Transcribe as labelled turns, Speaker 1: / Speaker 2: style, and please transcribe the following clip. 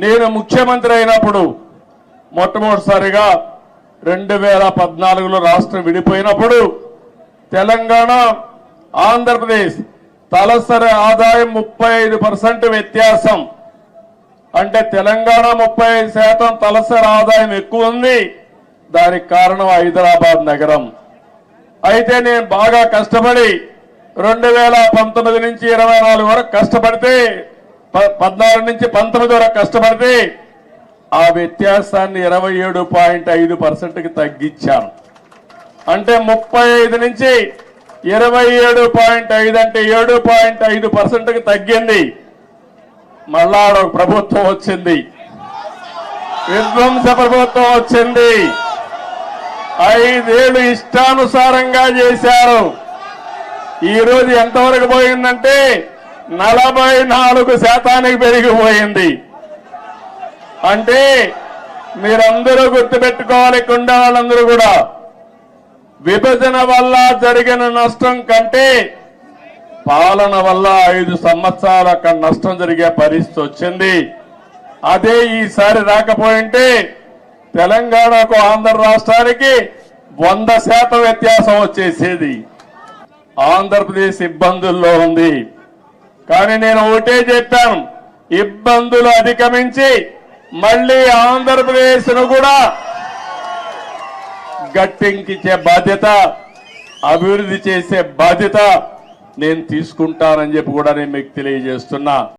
Speaker 1: నేను ముఖ్యమంత్రి అయినప్పుడు మొట్టమొదటిసారిగా 2014లో రాష్ట్రం విడిపోయినప్పుడు తెలంగాణ ఆంధ్రప్రదేశ్ తలసరి ఆదాయం 35% వ్యత్యాసం. అంటే తెలంగాణ 35% తలసరి ఆదాయం ఎక్కువ ఉంది. దానికి కారణం హైదరాబాద్ నగరం. అయితే నేను బాగా కష్టపడి 2019 నుంచి 24 వరకు కష్టపడితే 14 నుంచి 19 వరకు కష్టపడితే ఆ వ్యత్యాసాన్ని 27.5%కి తగ్గించాను. అంటే 35 నుంచి 27.5 అంటే 7.5%కి తగ్గింది. మళ్ళా ఒక ప్రభుత్వం వచ్చింది, విధ్వంస ప్రభుత్వం వచ్చింది. 5 ఏళ్లు ఇష్టానుసారంగా చేశారు. ఈ రోజు ఎంతవరకు పోయిందంటే 44% పెరిగిపోయింది. అంటే మీరందరూ గుర్తుపెట్టుకోవాలి, కుండ వాళ్ళందరూ కూడా, విభజన వల్ల జరిగిన నష్టం కంటే పాలన వల్ల 5 సంవత్సరాలు అక్కడ నష్టం జరిగే పరిస్థితి వచ్చింది. అదే ఈసారి రాకపోయింటే తెలంగాణకు ఆంధ్ర రాష్ట్రానికి 100% వ్యత్యాసం వచ్చేసేది. ఆంధ్రప్రదేశ్ ఇబ్బందుల్లో ఉంది. కానీ నేను ఒకటే చెప్పాను, ఇబ్బందులు అధిగమించి మళ్ళీ ఆంధ్రప్రదేశ్ ను కూడా గట్టెక్కించే బాధ్యత, అభివృద్ధి చేసే బాధ్యత నేను తీసుకుంటానని చెప్పి కూడా నేను మీకు తెలియజేస్తున్నా.